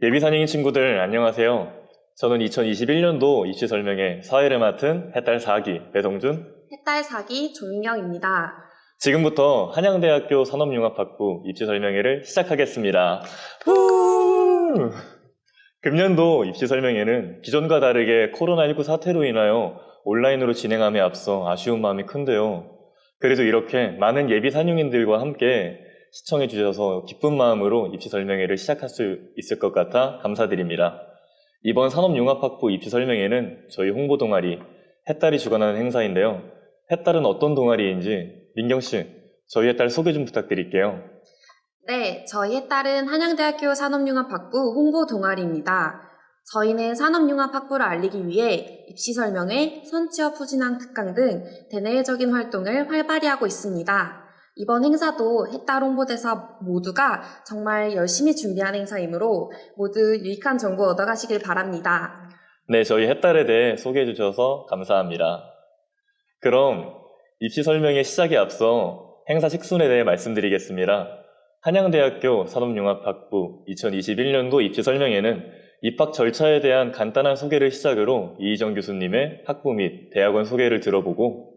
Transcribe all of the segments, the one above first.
예비사닝 친구들 안녕하세요. 저는 2021년도 입시 설명회 사회를 맡은 해딸 4기 배성준. 해딸 사기 조민경입니다. 지금부터 한양대학교 산업융합학부 입시 설명회를 시작하겠습니다. 후! 금년도 입시 설명회는 기존과 다르게 코로나19 사태로 인하여 온라인으로 진행함에 앞서 아쉬운 마음이 큰데요. 그래도 이렇게 많은 예비 산용인들과 함께 시청해 주셔서 기쁜 마음으로 입시 설명회를 시작할 수 있을 것 같아 감사드립니다. 이번 산업융합학부 입시 설명회는 저희 홍보 동아리 해딸이 주관하는 행사인데요. 해딸은 어떤 동아리인지 민경 씨, 저희 해딸 소개 좀 부탁드릴게요. 네, 저희 해딸은 한양대학교 산업융합학부 홍보 동아리입니다. 저희는 산업융합학부를 알리기 위해 입시 설명회, 선취업 후진학 특강 등 대내외적인 활동을 활발히 하고 있습니다. 이번 행사도 해딸 홍보대사 모두가 정말 열심히 준비한 행사이므로 모두 유익한 정보 얻어가시길 바랍니다. 네, 저희 해딸에 대해 소개해 주셔서 감사합니다. 그럼 입시 설명회 시작에 앞서 행사 식순에 대해 말씀드리겠습니다. 한양대학교 산업융합학부 2021년도 입시 설명회는 입학 절차에 대한 간단한 소개를 시작으로 이희정 교수님의 학부 및 대학원 소개를 들어보고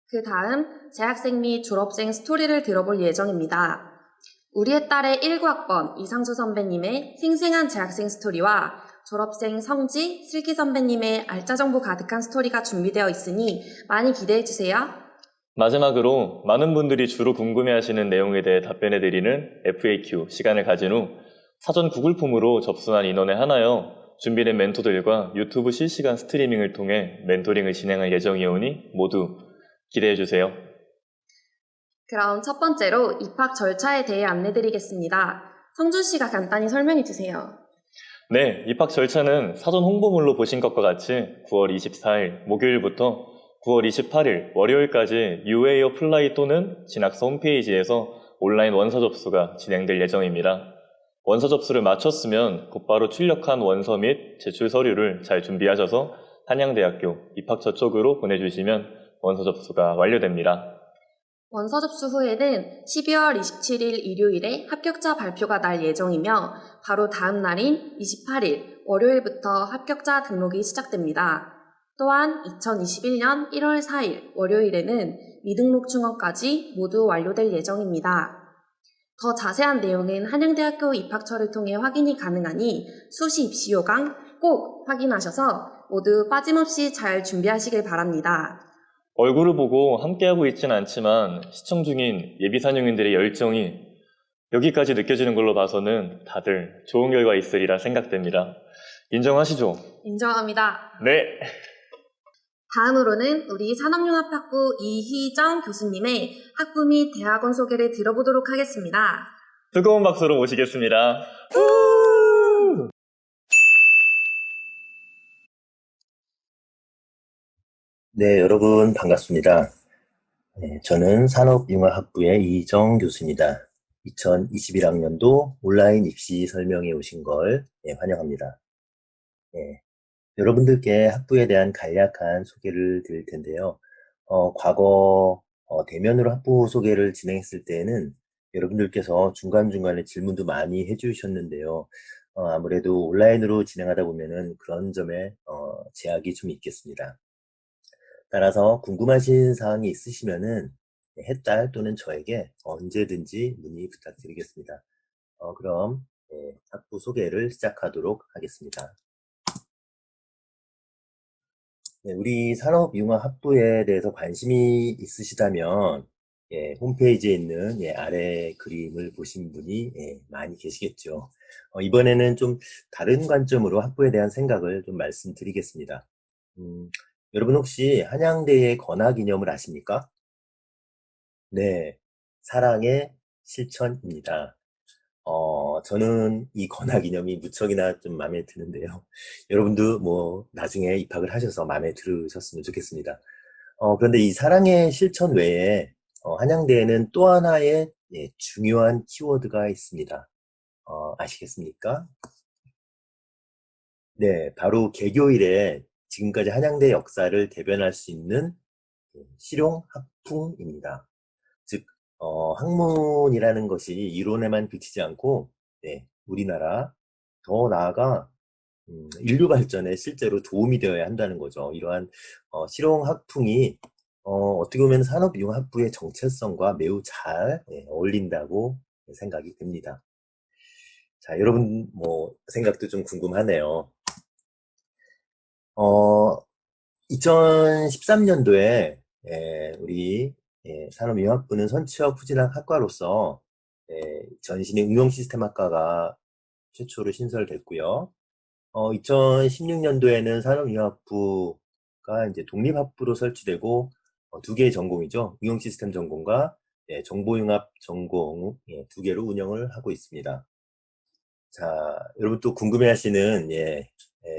그 다음 재학생 및 졸업생 스토리를 들어볼 예정입니다. 우리 해딸의 19학번 이상수 선배님의 생생한 재학생 스토리와 졸업생 성지, 슬기 선배님의 알짜 정보 가득한 스토리가 준비되어 있으니 많이 기대해주세요. 마지막으로 많은 분들이 주로 궁금해하시는 내용에 대해 답변해드리는 FAQ 시간을 가진 후 사전 구글 폼으로 접수한 인원에 한하여 준비된 멘토들과 유튜브 실시간 스트리밍을 통해 멘토링을 진행할 예정이오니 모두 기대해주세요. 그럼 첫 번째로 입학 절차에 대해 안내드리겠습니다. 성준 씨가 간단히 설명해 주세요. 네, 입학 절차는 사전 홍보물로 보신 것과 같이 9월 24일 목요일부터 9월 28일 월요일까지 UA 어플라이 또는 진학서 홈페이지에서 온라인 원서 접수가 진행될 예정입니다. 원서 접수를 마쳤으면 곧바로 출력한 원서 및 제출 서류를 잘 준비하셔서 한양대학교 입학처 쪽으로 보내주시면 원서 접수가 완료됩니다. 원서 접수 후에는 12월 27일 일요일에 합격자 발표가 날 예정이며 바로 다음 날인 28일 월요일부터 합격자 등록이 시작됩니다. 또한 2021년 1월 4일 월요일에는 미등록 충원까지 모두 완료될 예정입니다. 더 자세한 내용은 한양대학교 입학처를 통해 확인이 가능하니 수시 입시 요강 꼭 확인하셔서 모두 빠짐없이 잘 준비하시길 바랍니다. 얼굴을 보고 함께하고 있지는 않지만 시청 중인 예비산용인들의 열정이 여기까지 느껴지는 걸로 봐서는 다들 좋은 결과 있으리라 생각됩니다. 인정하시죠? 인정합니다. 네. 다음으로는 우리 산업융합학부 이희정 교수님의 학부 및 대학원 소개를 들어보도록 하겠습니다. 뜨거운 박수로 모시겠습니다. 네, 여러분 반갑습니다. 네, 저는 산업융합학부의 이희정 교수입니다. 2021학년도 온라인 입시 설명에 오신 걸 환영합니다. 네, 여러분들께 학부에 대한 간략한 소개를 드릴 텐데요. 과거 대면으로 학부 소개를 진행했을 때에는 여러분들께서 중간중간에 질문도 많이 해주셨는데요. 아무래도 온라인으로 진행하다 보면은 그런 점에 제약이 좀 있겠습니다. 따라서 궁금하신 사항이 있으시면은 해딸 또는 저에게 언제든지 문의 부탁드리겠습니다. 그럼 학부 소개를 시작하도록 하겠습니다. 네, 우리 산업융합학부에 대해서 관심이 있으시다면 홈페이지에 있는 아래 그림을 보신 분이 많이 계시겠죠. 이번에는 좀 다른 관점으로 학부에 대한 생각을 좀 말씀드리겠습니다. 여러분 혹시 한양대의 건화기념을 아십니까? 네, 사랑의 실천입니다. 저는 이 건화기념이 무척이나 좀 마음에 드는데요. 여러분도 뭐 나중에 입학을 하셔서 마음에 들으셨으면 좋겠습니다. 그런데 이 사랑의 실천 외에 한양대에는 또 하나의 중요한 키워드가 있습니다. 아시겠습니까? 네, 바로 개교일에 지금까지 한양대 역사를 대변할 수 있는 실용학풍입니다. 즉, 학문이라는 것이 이론에만 그치지 않고, 우리나라 더 나아가 인류 발전에 실제로 도움이 되어야 한다는 거죠. 이러한 실용학풍이 어떻게 보면 산업융합부의 정체성과 매우 잘 어울린다고 생각이 듭니다. 자, 여러분 뭐 생각도 좀 궁금하네요. 2013년도에 우리 산업융합부는 선취업 후진학 학과로서 전신의 응용시스템학과가 최초로 신설됐고요. 2016년도에는 산업융합부가 이제 독립학부로 설치되고 두 개의 전공이죠. 응용시스템 전공과 정보융합 전공 두 개로 운영을 하고 있습니다. 자, 여러분 또 궁금해하시는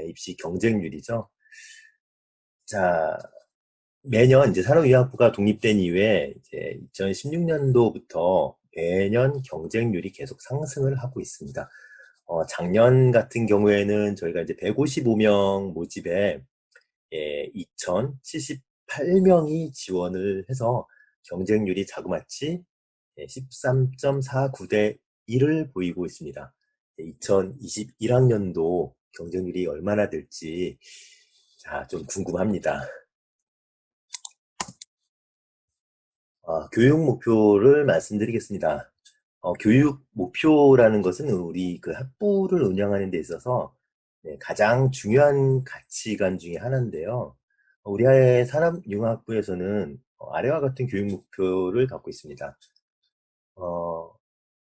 입시 경쟁률이죠. 자, 매년 이제 산업융합부가 독립된 이후에 이제 2016년도부터 매년 경쟁률이 계속 상승을 하고 있습니다. 작년 같은 경우에는 저희가 이제 155명 모집에 2,078명이 지원을 해서 경쟁률이 자그마치 13.49대 1을 보이고 있습니다. 2021학년도 경쟁률이 얼마나 될지 좀 궁금합니다. 교육 목표를 말씀드리겠습니다. 교육 목표라는 것은 우리 그 학부를 운영하는 데 있어서 가장 중요한 가치관 중에 하나인데요. 우리 산업융합부에서는 아래와 같은 교육 목표를 갖고 있습니다.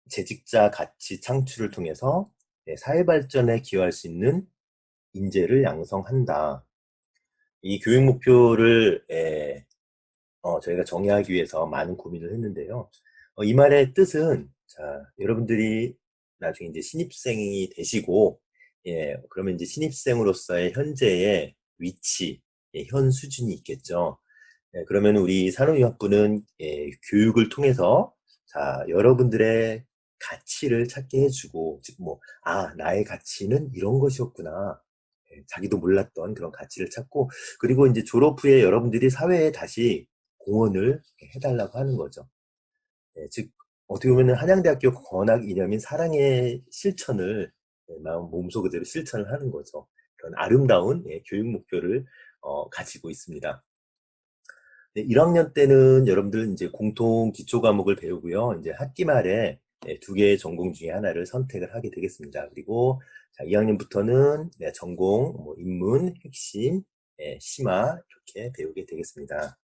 재직자 가치 창출을 통해서 사회 발전에 기여할 수 있는 인재를 양성한다. 이 교육 목표를 저희가 정의하기 위해서 많은 고민을 했는데요. 이 말의 뜻은 여러분들이 나중에 이제 신입생이 되시고 그러면 이제 신입생으로서의 현재의 위치, 현 수준이 있겠죠. 그러면 우리 산업융합부는 교육을 통해서 여러분들의 가치를 찾게 해주고, 즉 나의 가치는 이런 것이었구나. 자기도 몰랐던 그런 가치를 찾고, 그리고 이제 졸업 후에 여러분들이 사회에 다시 공헌을 해달라고 하는 거죠. 즉 어떻게 보면 한양대학교 권학 이념인 사랑의 실천을 마음 몸소 그대로 실천을 하는 거죠. 그런 아름다운 교육 목표를 가지고 있습니다. 1학년 때는 여러분들 이제 공통 기초 과목을 배우고요. 이제 학기 말에 두 개의 전공 중에 하나를 선택을 하게 되겠습니다. 그리고 2학년부터는 전공, 인문, 핵심, 심화 이렇게 배우게 되겠습니다.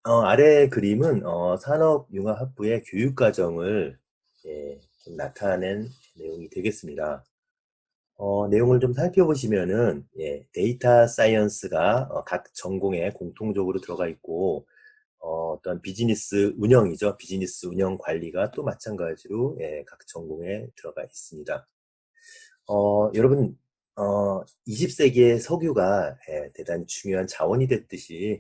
아래 그림은 산업융합학부의 교육과정을 좀 나타낸 내용이 되겠습니다. 내용을 좀 살펴보시면은 데이터 사이언스가 각 전공에 공통적으로 들어가 있고 어떤 비즈니스 운영이죠. 비즈니스 운영 관리가 또 마찬가지로 각 전공에 들어가 있습니다. 여러분 20세기의 석유가 대단히 중요한 자원이 됐듯이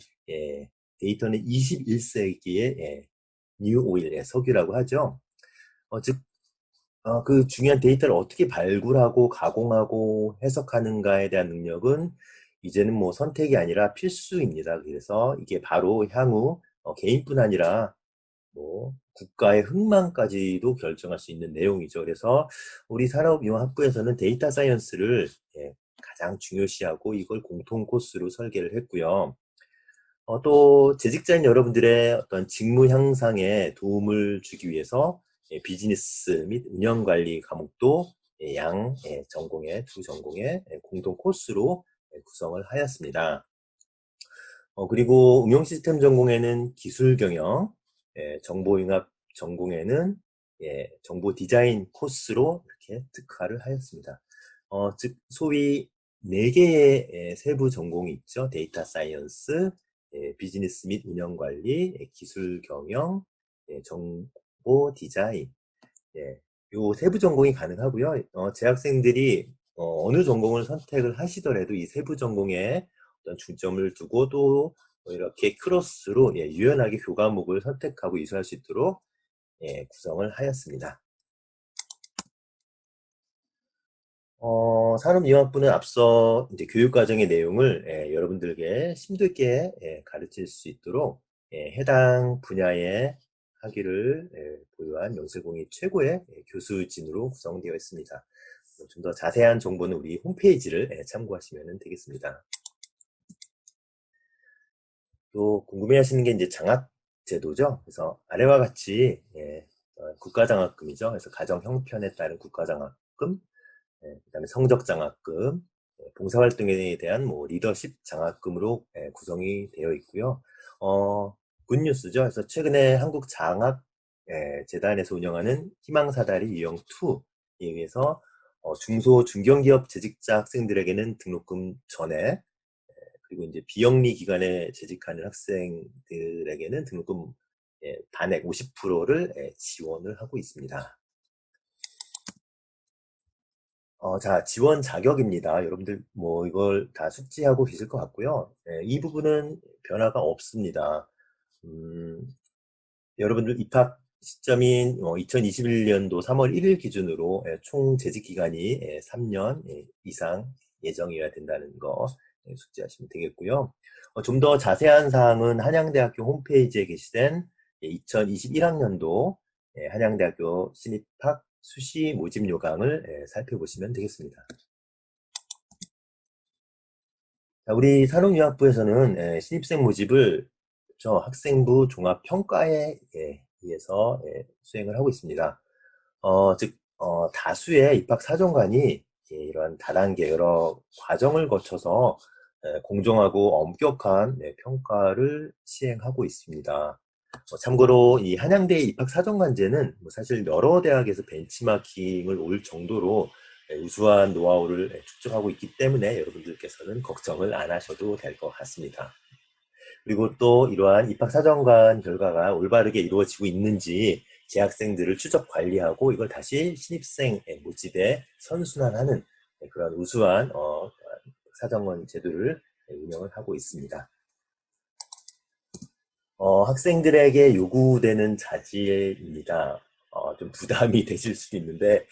데이터는 21세기의 뉴 오일, 석유라고 하죠. 즉 그 중요한 데이터를 어떻게 발굴하고 가공하고 해석하는가에 대한 능력은 이제는 뭐 선택이 아니라 필수입니다. 그래서 이게 바로 향후 개인뿐 아니라 뭐 국가의 흥망까지도 결정할 수 있는 내용이죠. 그래서 우리 산업융합학부에서는 데이터 사이언스를 가장 중요시하고 이걸 공통 코스로 설계를 했고요. 또 재직자인 여러분들의 어떤 직무 향상에 도움을 주기 위해서 비즈니스 및 운영관리 과목도 양 전공의 두 전공의 공동 코스로 구성을 하였습니다. 그리고 응용시스템 전공에는 기술경영, 정보융합 전공에는 정보 디자인 코스로 이렇게 특화를 하였습니다. 즉 소위 4개의 세부 전공이 있죠. 데이터 사이언스, 비즈니스 및 운영관리, 기술경영, 정보 디자인, 요 세부 전공이 가능하고요. 재학생들이 어느 전공을 선택을 하시더라도 이 세부 전공에 어떤 중점을 두고 또 이렇게 크로스로 유연하게 교과목을 선택하고 이수할 수 있도록 구성을 하였습니다. 산업융합부는 앞서 이제 교육과정의 내용을 여러분들에게 심도 있게 가르칠 수 있도록 해당 분야의 학위를 보유한 연세공이 최고의 교수진으로 구성되어 있습니다. 좀 더 자세한 정보는 우리 홈페이지를 참고하시면 되겠습니다. 또 궁금해하시는 게 이제 장학제도죠. 그래서 아래와 같이 국가장학금이죠. 그래서 가정 형편에 따른 국가장학금, 그다음에 성적장학금, 봉사활동에 대한 뭐 리더십 장학금으로 구성이 되어 있고요. 굿뉴스죠. 그래서 최근에 한국장학 재단에서 운영하는 희망사다리 유형2에 의해서 중소 중견기업 재직자 학생들에게는 등록금 전에, 그리고 이제 비영리 기관에 재직하는 학생들에게는 등록금 반액 50%를 지원을 하고 있습니다. 자, 지원 자격입니다. 여러분들 뭐 이걸 다 숙지하고 계실 것 같고요. 이 부분은 변화가 없습니다. 여러분들 입학 시점인 2021년도 3월 1일 기준으로 총 재직 기간이 3년 이상 예정이어야 된다는 거 숙지하시면 되겠고요. 좀 더 자세한 사항은 한양대학교 홈페이지에 게시된 2021학년도 한양대학교 신입학 수시 모집 요강을 살펴보시면 되겠습니다. 자, 우리 산업융합부에서는 신입생 모집을 학생부 종합평가에 의해서 수행을 하고 있습니다. 즉 다수의 입학 사정관이 이런 다단계 여러 과정을 거쳐서 공정하고 엄격한 평가를 시행하고 있습니다. 참고로 이 한양대 입학 사정관제는 뭐 사실 여러 대학에서 벤치마킹을 올 정도로 우수한 노하우를 축적하고 있기 때문에 여러분들께서는 걱정을 안 하셔도 될 것 같습니다. 그리고 또 이러한 입학 사정관 결과가 올바르게 이루어지고 있는지 재학생들을 추적 관리하고 이걸 다시 신입생 모집에 선순환하는 그런 우수한 사정관 제도를 운영을 하고 있습니다. 학생들에게 요구되는 자질입니다. 좀 부담이 되실 수도 있는데,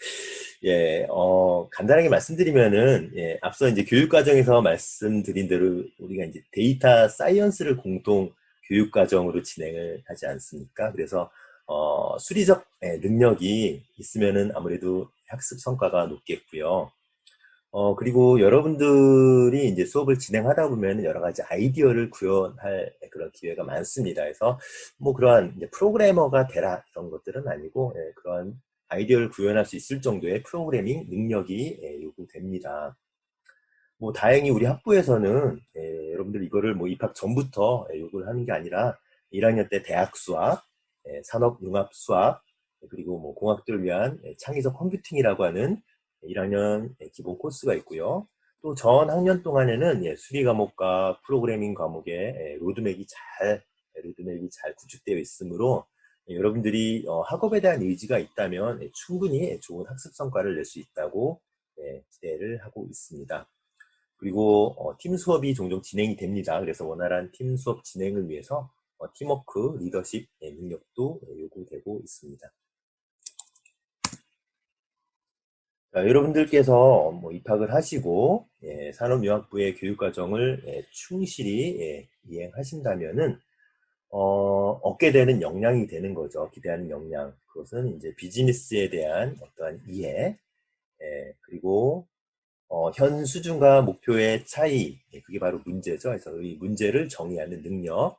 간단하게 말씀드리면은, 앞서 이제 교육과정에서 말씀드린 대로 우리가 이제 데이터 사이언스를 공통 교육과정으로 진행을 하지 않습니까? 그래서, 수리적 능력이 있으면은 아무래도 학습 성과가 높겠고요. 그리고 여러분들이 이제 수업을 진행하다 보면 여러 가지 아이디어를 구현할 그런 기회가 많습니다. 그래서 뭐 그러한 이제 프로그래머가 되라 이런 것들은 아니고 그러한 아이디어를 구현할 수 있을 정도의 프로그래밍 능력이 요구됩니다. 뭐 다행히 우리 학부에서는 여러분들 이거를 뭐 입학 전부터 요구를 하는 게 아니라 1학년 때 대학 수학, 산업융합 수학, 그리고 뭐 공학들을 위한 창의적 컴퓨팅이라고 하는 1학년 기본 코스가 있고요. 또 전 학년 동안에는 수리 과목과 프로그래밍 과목에 로드맵이 잘 구축되어 있으므로 여러분들이 학업에 대한 의지가 있다면 충분히 좋은 학습 성과를 낼 수 있다고 기대를 하고 있습니다. 그리고 팀 수업이 종종 진행이 됩니다. 그래서 원활한 팀 수업 진행을 위해서 팀워크, 리더십 능력도 요구되고 있습니다. 자, 여러분들께서 뭐 입학을 하시고 산업융합부의 교육과정을 충실히 이행하신다면은 얻게 되는 역량이 되는 거죠. 기대하는 역량. 그것은 이제 비즈니스에 대한 어떠한 이해, 그리고 현 수준과 목표의 차이, 그게 바로 문제죠. 그래서 이 문제를 정의하는 능력,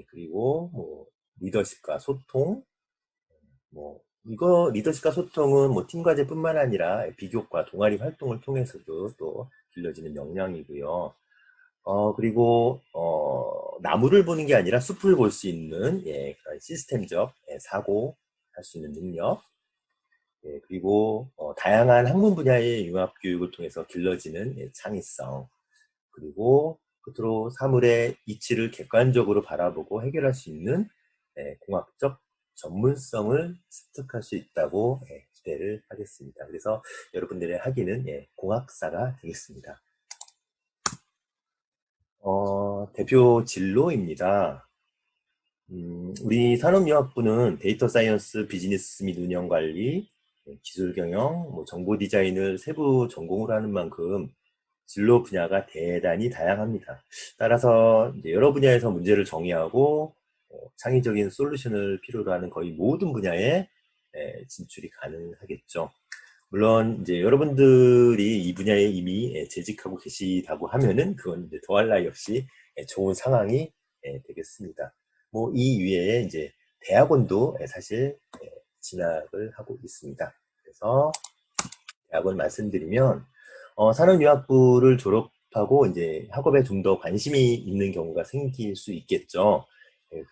그리고 뭐 리더십과 소통, 리더십과 소통은 뭐 팀 과제뿐만 아니라 비교과 동아리 활동을 통해서도 또 길러지는 역량이고요. 그리고 나무를 보는 게 아니라 숲을 볼 수 있는 그런 시스템적 사고 할 수 있는 능력, 그리고 다양한 학문 분야의 융합 교육을 통해서 길러지는 창의성, 그리고 끝으로 사물의 이치를 객관적으로 바라보고 해결할 수 있는 공학적 전문성을 습득할 수 있다고 기대를 하겠습니다. 그래서 여러분들의 학위는 공학사가 되겠습니다. 대표 진로입니다. 우리 산업융합부는 데이터 사이언스, 비즈니스 및 운영관리, 기술 경영, 뭐 정보 디자인을 세부 전공으로 하는 만큼 진로 분야가 대단히 다양합니다. 따라서 이제 여러 분야에서 문제를 정의하고 창의적인 솔루션을 필요로 하는 거의 모든 분야에 진출이 가능하겠죠. 물론 이제 여러분들이 이 분야에 이미 재직하고 계시다고 하면은 그건 이제 더할 나위 없이 좋은 상황이 되겠습니다. 뭐 이 위에 이제 대학원도 사실 진학을 하고 있습니다. 그래서 대학원 말씀드리면 산업융합부를 졸업하고 이제 학업에 좀 더 관심이 있는 경우가 생길 수 있겠죠.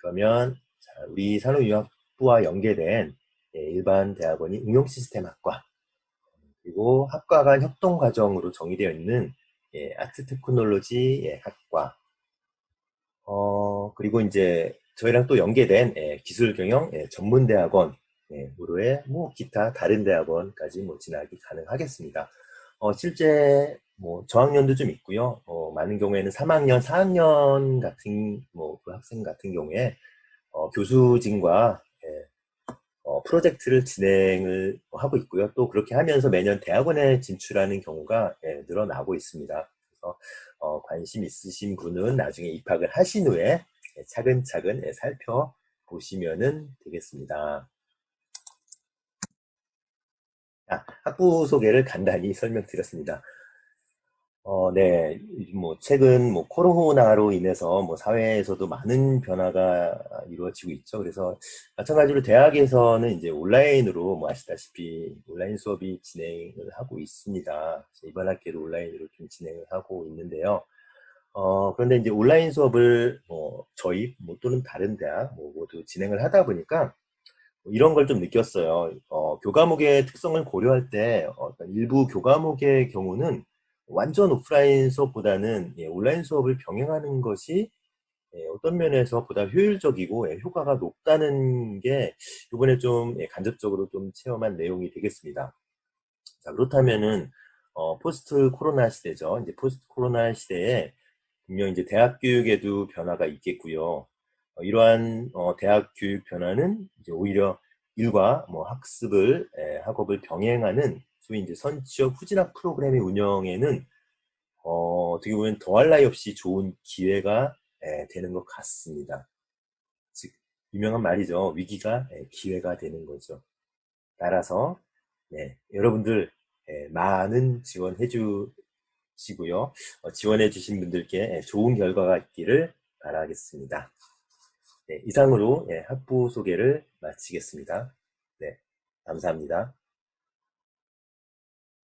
그러면 자, 우리 산업융합부와 연계된 일반 대학원이 응용시스템학과, 그리고 학과 간 협동과정으로 정의되어 있는 아트 테크놀로지 학과, 그리고 이제 저희랑 또 연계된 기술경영 전문대학원으로의 뭐 기타 다른 대학원까지 뭐 진학이 가능하겠습니다. 실제 뭐 저학년도 좀 있고요. 많은 경우에는 3학년, 4학년 같은 뭐 그 학생 같은 경우에 교수진과 프로젝트를 진행을 하고 있고요. 또 그렇게 하면서 매년 대학원에 진출하는 경우가 늘어나고 있습니다. 그래서 관심 있으신 분은 나중에 입학을 하신 후에 차근차근 살펴보시면 되겠습니다. 학부 소개를 간단히 설명드렸습니다. 네, 뭐 최근 뭐 코로나로 인해서 뭐 사회에서도 많은 변화가 이루어지고 있죠. 그래서 마찬가지로 대학에서는 이제 온라인으로 뭐 아시다시피 온라인 수업이 진행을 하고 있습니다. 이번 학기도 온라인으로 좀 진행을 하고 있는데요. 그런데 이제 온라인 수업을 저희 뭐 또는 다른 대학 뭐 모두 진행을 하다 보니까 이런 걸 좀 느꼈어요. 교과목의 특성을 고려할 때 일부 교과목의 경우는 완전 오프라인 수업보다는 온라인 수업을 병행하는 것이 어떤 면에서 보다 효율적이고 효과가 높다는 게 이번에 좀 간접적으로 좀 체험한 내용이 되겠습니다. 자, 그렇다면은 포스트 코로나 시대죠. 이제 포스트 코로나 시대에 분명 이제 대학 교육에도 변화가 있겠고요. 이러한 대학 교육 변화는 이제 오히려 일과 뭐 학업을 병행하는 소위 이제 선취적 후진학 프로그램의 운영에는 어떻게 보면 더할 나위 없이 좋은 기회가 되는 것 같습니다. 즉 유명한 말이죠. 위기가 기회가 되는 거죠. 따라서 여러분들 많은 지원해 주시고요. 지원해 주신 분들께 좋은 결과가 있기를 바라겠습니다. 이상으로 학부 소개를 마치겠습니다. 감사합니다.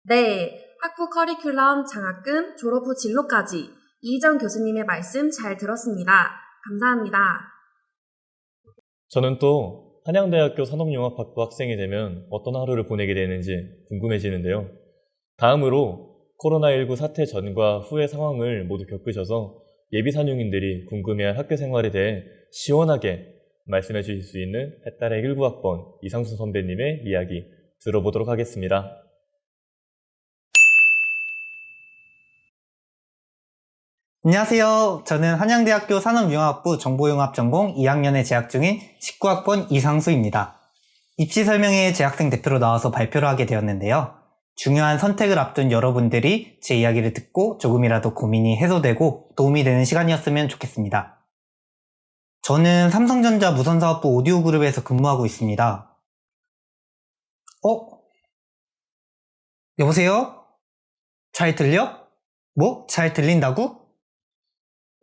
네, 학부 커리큘럼 장학금, 졸업 후 진로까지 이희정 교수님의 말씀 잘 들었습니다. 감사합니다. 저는 또 한양대학교 산업융합학부 학생이 되면 어떤 하루를 보내게 되는지 궁금해지는데요. 다음으로 코로나19 사태 전과 후의 상황을 모두 겪으셔서 예비산용인들이 궁금해할 학교 생활에 대해 시원하게 말씀해 주실 수 있는 해딸의 19학번 이상순 선배님의 이야기 들어보도록 하겠습니다. 안녕하세요. 저는 한양대학교 산업융합부 정보융합 전공 2학년에 재학 중인 19학번 이상수입니다. 입시 설명회에 재학생 대표로 나와서 발표를 하게 되었는데요. 중요한 선택을 앞둔 여러분들이 제 이야기를 듣고 조금이라도 고민이 해소되고 도움이 되는 시간이었으면 좋겠습니다. 저는 삼성전자 무선사업부 오디오 그룹에서 근무하고 있습니다. 여보세요? 잘 들려? 뭐? 잘 들린다고?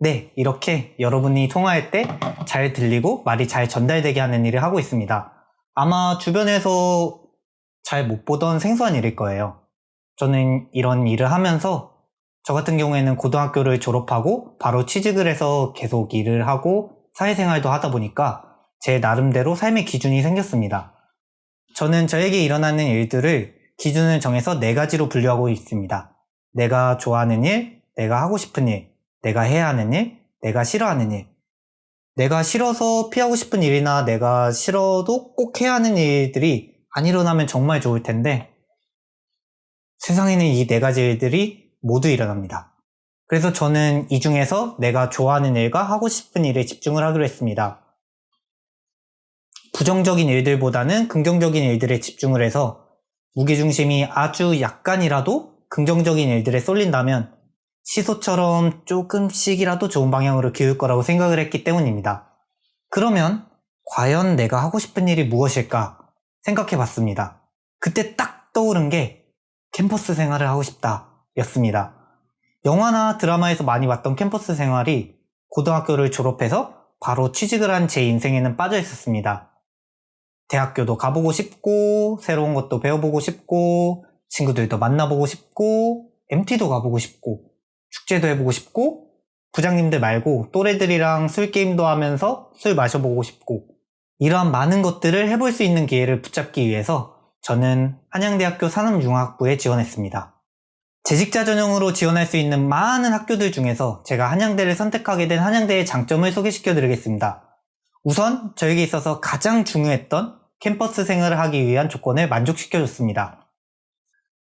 네, 이렇게 여러분이 통화할 때 잘 들리고 말이 잘 전달되게 하는 일을 하고 있습니다. 아마 주변에서 잘 못 보던 생소한 일일 거예요. 저는 이런 일을 하면서 저 같은 경우에는 고등학교를 졸업하고 바로 취직을 해서 계속 일을 하고 사회생활도 하다 보니까 제 나름대로 삶의 기준이 생겼습니다. 저는 저에게 일어나는 일들을 기준을 정해서 4가지로 분류하고 있습니다. 내가 좋아하는 일, 내가 하고 싶은 일, 내가 해야 하는 일, 내가 싫어하는 일. 내가 싫어서 피하고 싶은 일이나 내가 싫어도 꼭 해야 하는 일들이 안 일어나면 정말 좋을 텐데 세상에는 이 4가지 일들이 모두 일어납니다. 그래서 저는 이 중에서 내가 좋아하는 일과 하고 싶은 일에 집중을 하기로 했습니다. 부정적인 일들보다는 긍정적인 일들에 집중을 해서 무게중심이 아주 약간이라도 긍정적인 일들에 쏠린다면 시소처럼 조금씩이라도 좋은 방향으로 기울 거라고 생각을 했기 때문입니다. 그러면 과연 내가 하고 싶은 일이 무엇일까 생각해 봤습니다. 그때 딱 떠오른 게 캠퍼스 생활을 하고 싶다 였습니다. 영화나 드라마에서 많이 봤던 캠퍼스 생활이 고등학교를 졸업해서 바로 취직을 한 제 인생에는 빠져 있었습니다. 대학교도 가보고 싶고, 새로운 것도 배워보고 싶고, 친구들도 만나보고 싶고, MT도 가보고 싶고, 축제도 해보고 싶고, 부장님들 말고 또래들이랑 술 게임도 하면서 술 마셔보고 싶고, 이러한 많은 것들을 해볼 수 있는 기회를 붙잡기 위해서 저는 한양대학교 산업융합부에 지원했습니다. 재직자 전형으로 지원할 수 있는 많은 학교들 중에서 제가 한양대를 선택하게 된 한양대의 장점을 소개시켜 드리겠습니다. 우선 저에게 있어서 가장 중요했던 캠퍼스 생활을 하기 위한 조건을 만족시켜줬습니다.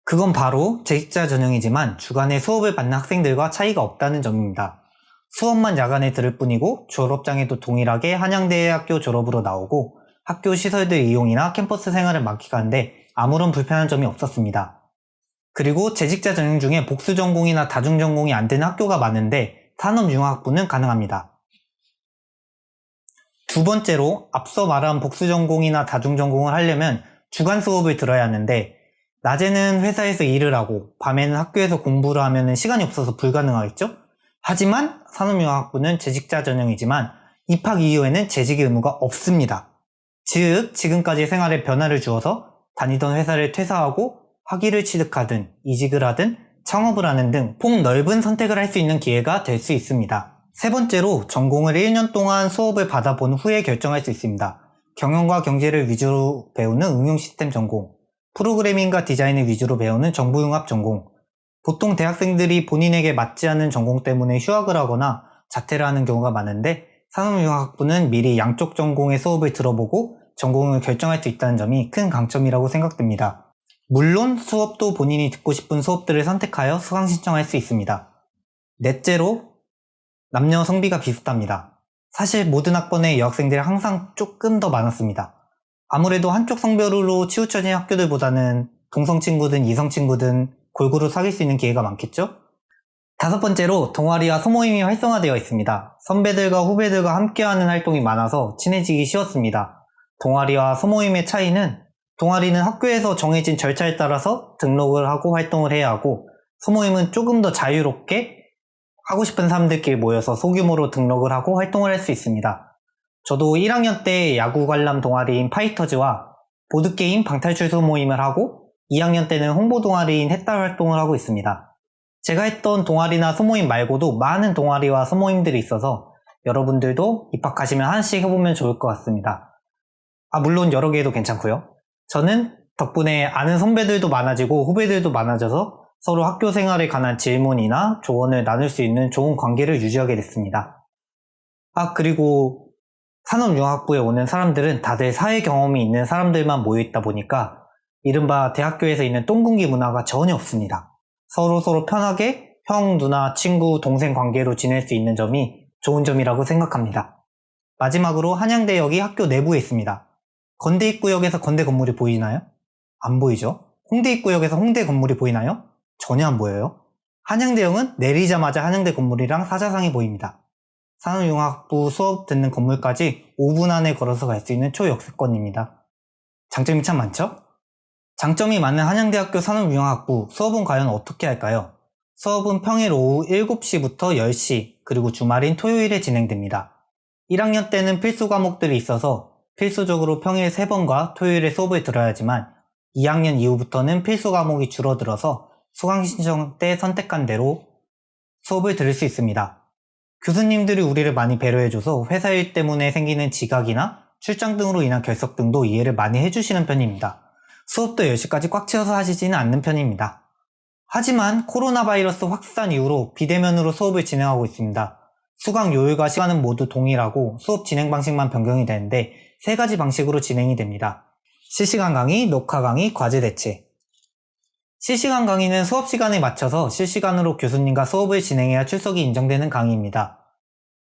그건 바로 재직자 전형이지만 주간에 수업을 받는 학생들과 차이가 없다는 점입니다. 수업만 야간에 들을 뿐이고 졸업장에도 동일하게 한양대학교 졸업으로 나오고 학교 시설들 이용이나 캠퍼스 생활을 맡기가는데 아무런 불편한 점이 없었습니다. 그리고 재직자 전형 중에 복수 전공이나 다중 전공이 안 되는 학교가 많은데 산업융합부는 가능합니다. 두 번째로 앞서 말한 복수 전공이나 다중 전공을 하려면 주간 수업을 들어야 하는데 낮에는 회사에서 일을 하고 밤에는 학교에서 공부를 하면 시간이 없어서 불가능하겠죠? 하지만 산업융합부는 재직자 전형이지만 입학 이후에는 재직의 의무가 없습니다. 즉 지금까지 생활에 변화를 주어서 다니던 회사를 퇴사하고 학위를 취득하든 이직을 하든 창업을 하는 등 폭넓은 선택을 할 수 있는 기회가 될 수 있습니다. 세 번째로 전공을 1년 동안 수업을 받아본 후에 결정할 수 있습니다. 경영과 경제를 위주로 배우는 응용 시스템 전공, 프로그래밍과 디자인을 위주로 배우는 정보융합 전공, 보통 대학생들이 본인에게 맞지 않는 전공 때문에 휴학을 하거나 자퇴를 하는 경우가 많은데 산업융합부는 미리 양쪽 전공의 수업을 들어보고 전공을 결정할 수 있다는 점이 큰 강점이라고 생각됩니다. 물론 수업도 본인이 듣고 싶은 수업들을 선택하여 수강 신청할 수 있습니다. 넷째로 남녀 성비가 비슷합니다. 사실 모든 학번에 여학생들이 항상 조금 더 많았습니다. 아무래도 한쪽 성별로 치우쳐진 학교들보다는 동성 친구든 이성 친구든 골고루 사귈 수 있는 기회가 많겠죠? 다섯 번째로 동아리와 소모임이 활성화되어 있습니다. 선배들과 후배들과 함께하는 활동이 많아서 친해지기 쉬웠습니다. 동아리와 소모임의 차이는 동아리는 학교에서 정해진 절차에 따라서 등록을 하고 활동을 해야 하고 소모임은 조금 더 자유롭게 하고 싶은 사람들끼리 모여서 소규모로 등록을 하고 활동을 할 수 있습니다. 저도 1학년 때 야구 관람 동아리인 파이터즈와 보드게임 방탈출 소모임을 하고 2학년 때는 홍보 동아리인 햇달 활동을 하고 있습니다. 제가 했던 동아리나 소모임 말고도 많은 동아리와 소모임들이 있어서 여러분들도 입학하시면 하나씩 해보면 좋을 것 같습니다. 물론 여러 개 해도 괜찮고요. 저는 덕분에 아는 선배들도 많아지고 후배들도 많아져서 서로 학교 생활에 관한 질문이나 조언을 나눌 수 있는 좋은 관계를 유지하게 됐습니다. 그리고 산업융합부에 오는 사람들은 다들 사회 경험이 있는 사람들만 모여있다 보니까 이른바 대학교에서 있는 똥군기 문화가 전혀 없습니다. 서로 편하게 형, 누나, 친구, 동생 관계로 지낼 수 있는 점이 좋은 점이라고 생각합니다. 마지막으로 한양대역이 학교 내부에 있습니다. 건대 입구역에서 건대 건물이 보이나요? 안 보이죠? 홍대 입구역에서 홍대 건물이 보이나요? 전혀 안 보여요. 한양대역은 내리자마자 한양대 건물이랑 사자상이 보입니다. 산업융합부 수업 듣는 건물까지 5분 안에 걸어서 갈 수 있는 초역세권입니다. 장점이 참 많죠? 장점이 많은 한양대학교 산업융합부 수업은 과연 어떻게 할까요? 수업은 평일 오후 7시부터 10시 그리고 주말인 토요일에 진행됩니다. 1학년 때는 필수 과목들이 있어서 필수적으로 평일 3번과 토요일에 수업을 들어야 하지만 2학년 이후부터는 필수 과목이 줄어들어서 수강 신청 때 선택한 대로 수업을 들을 수 있습니다. 교수님들이 우리를 많이 배려해줘서 회사 일 때문에 생기는 지각이나 출장 등으로 인한 결석 등도 이해를 많이 해주시는 편입니다. 수업도 10시까지 꽉 채워서 하시지는 않는 편입니다. 하지만 코로나 바이러스 확산 이후로 비대면으로 수업을 진행하고 있습니다. 수강 요일과 시간은 모두 동일하고 수업 진행 방식만 변경이 되는데 3가지 방식으로 진행이 됩니다. 실시간 강의, 녹화 강의, 과제 대체. 실시간 강의는 수업 시간에 맞춰서 실시간으로 교수님과 수업을 진행해야 출석이 인정되는 강의입니다.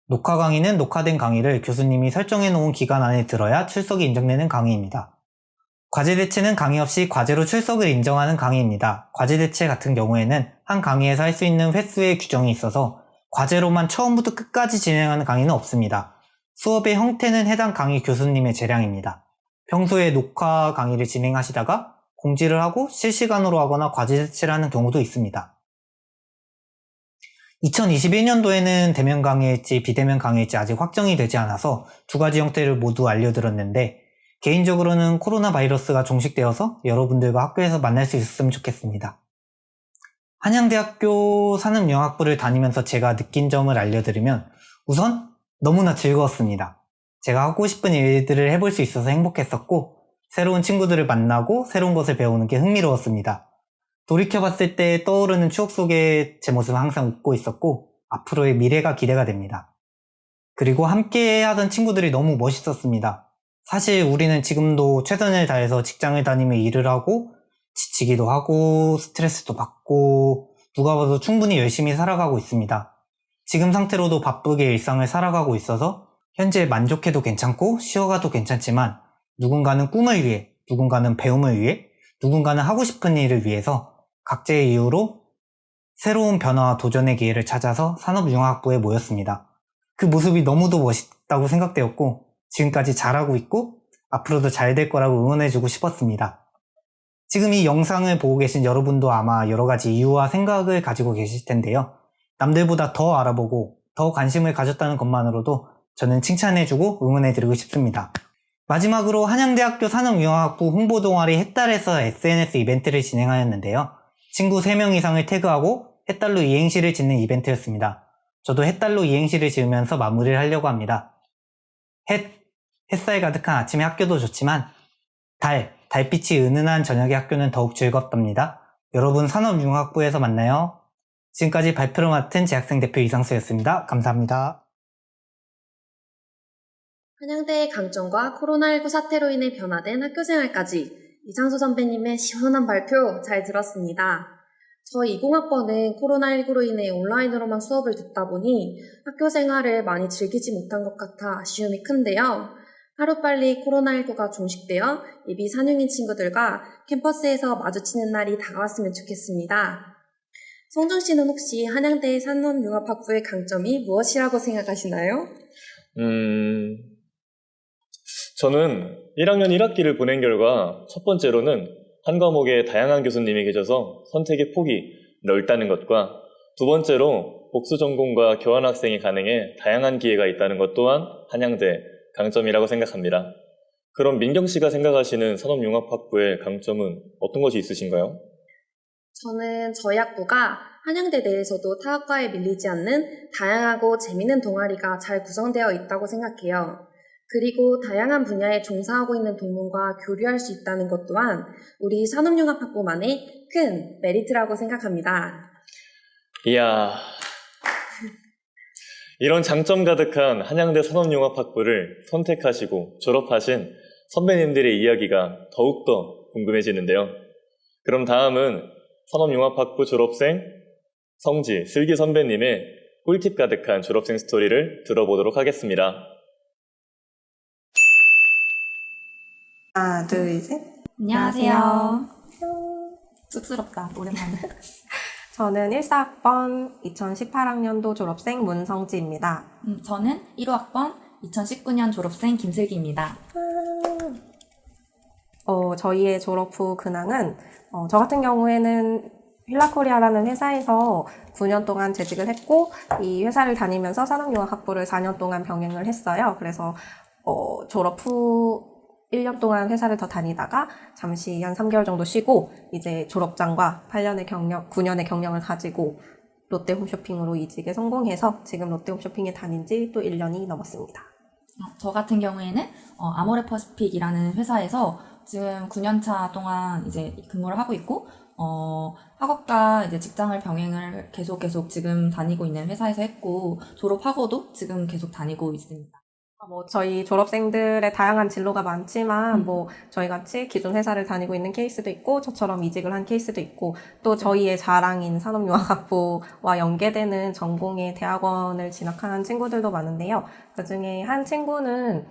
녹화 강의는 녹화된 강의를 교수님이 설정해 놓은 기간 안에 들어야 출석이 인정되는 강의입니다. 과제 대체는 강의 없이 과제로 출석을 인정하는 강의입니다. 과제 대체 같은 경우에는 한 강의에서 할 수 있는 횟수의 규정이 있어서 과제로만 처음부터 끝까지 진행하는 강의는 없습니다. 수업의 형태는 해당 강의 교수님의 재량입니다. 평소에 녹화 강의를 진행하시다가 공지를 하고 실시간으로 하거나 과제 제출을 하는 경우도 있습니다. 2021년도에는 대면 강의일지 비대면 강의일지 아직 확정이 되지 않아서 두 가지 형태를 모두 알려드렸는데 개인적으로는 코로나 바이러스가 종식되어서 여러분들과 학교에서 만날 수 있었으면 좋겠습니다. 한양대학교 산업영화학부를 다니면서 제가 느낀 점을 알려드리면 우선 너무나 즐거웠습니다. 제가 하고 싶은 일들을 해볼 수 있어서 행복했었고 새로운 친구들을 만나고 새로운 것을 배우는 게 흥미로웠습니다. 돌이켜봤을 때 떠오르는 추억 속에 제 모습은 항상 웃고 있었고 앞으로의 미래가 기대가 됩니다. 그리고 함께 하던 친구들이 너무 멋있었습니다. 사실 우리는 지금도 최선을 다해서 직장을 다니며 일을 하고 지치기도 하고 스트레스도 받고 누가 봐도 충분히 열심히 살아가고 있습니다. 지금 상태로도 바쁘게 일상을 살아가고 있어서 현재 만족해도 괜찮고 쉬어가도 괜찮지만 누군가는 꿈을 위해, 누군가는 배움을 위해, 누군가는 하고 싶은 일을 위해서 각자의 이유로 새로운 변화와 도전의 기회를 찾아서 산업융합학부에 모였습니다. 그 모습이 너무도 멋있다고 생각되었고 지금까지 잘하고 있고 앞으로도 잘 될 거라고 응원해주고 싶었습니다. 지금 이 영상을 보고 계신 여러분도 아마 여러 가지 이유와 생각을 가지고 계실 텐데요. 남들보다 더 알아보고 더 관심을 가졌다는 것만으로도 저는 칭찬해주고 응원해드리고 싶습니다. 마지막으로 한양대학교 산업융합학부 홍보동아리 햇달에서 SNS 이벤트를 진행하였는데요. 친구 3명 이상을 태그하고 햇달로 이행시를 짓는 이벤트였습니다. 저도 햇달로 이행시를 지으면서 마무리를 하려고 합니다. 햇살 가득한 아침의 학교도 좋지만 달빛이 은은한 저녁의 학교는 더욱 즐겁답니다. 여러분 산업융합학부에서 만나요. 지금까지 발표를 맡은 재학생 대표 이상수였습니다. 감사합니다. 한양대의 강점과 코로나19 사태로 인해 변화된 학교생활까지 이상수 선배님의 시원한 발표 잘 들었습니다. 저희 20학번은 코로나19로 인해 온라인으로만 수업을 듣다 보니 학교생활을 많이 즐기지 못한 것 같아 아쉬움이 큰데요. 하루빨리 코로나19가 종식되어 예비 4학년 친구들과 캠퍼스에서 마주치는 날이 다가왔으면 좋겠습니다. 성준 씨는 혹시 한양대 산업융합학부의 강점이 무엇이라고 생각하시나요? 저는 1학년 1학기를 보낸 결과 첫 번째로는 한 과목에 다양한 교수님이 계셔서 선택의 폭이 넓다는 것과 두 번째로 복수 전공과 교환 학생이 가능해 다양한 기회가 있다는 것 또한 한양대 강점이라고 생각합니다. 그럼 민경 씨가 생각하시는 산업융합학부의 강점은 어떤 것이 있으신가요? 저는 저희 학부가 한양대 내에서도 타 학과에 밀리지 않는 다양하고 재미있는 동아리가 잘 구성되어 있다고 생각해요. 그리고 다양한 분야에 종사하고 있는 동문과 교류할 수 있다는 것 또한 우리 산업융합학부만의 큰 메리트라고 생각합니다. 이야, 이런 장점 가득한 한양대 산업융합학부를 선택하시고 졸업하신 선배님들의 이야기가 더욱더 궁금해지는데요. 그럼 다음은 산업융합학부 졸업생 성지, 슬기 선배님의 꿀팁 가득한 졸업생 스토리를 들어보도록 하겠습니다. 하나, 둘, 셋. 안녕하세요. 쑥스럽다, 오랜만에. 저는 14학번 2018학년도 졸업생 문성지입니다. 저는 1호학번 2019년 졸업생 김슬기입니다. 저희의 졸업 후 근황은, 저 같은 경우에는 휠라코리아라는 회사에서 9년 동안 재직을 했고, 이 회사를 다니면서 산업융합학부를 4년 동안 병행을 했어요. 그래서, 졸업 후 1년 동안 회사를 더 다니다가 잠시 한 3개월 정도 쉬고 이제 졸업장과 9년의 경력을 가지고 롯데홈쇼핑으로 이직에 성공해서 지금 롯데홈쇼핑에 다닌 지 또 1년이 넘었습니다. 저 같은 경우에는 아모레퍼시픽이라는 회사에서 지금 9년차 동안 이제 근무를 하고 있고 학업과 이제 직장을 병행을 계속 지금 다니고 있는 회사에서 했고 졸업하고도 지금 계속 다니고 있습니다. 저희 졸업생들의 다양한 진로가 많지만 저희 같이 기존 회사를 다니고 있는 케이스도 있고 저처럼 이직을 한 케이스도 있고 또 저희의 자랑인 산업융합학부와 연계되는 전공의 대학원을 진학한 친구들도 많은데요. 그중에 한 친구는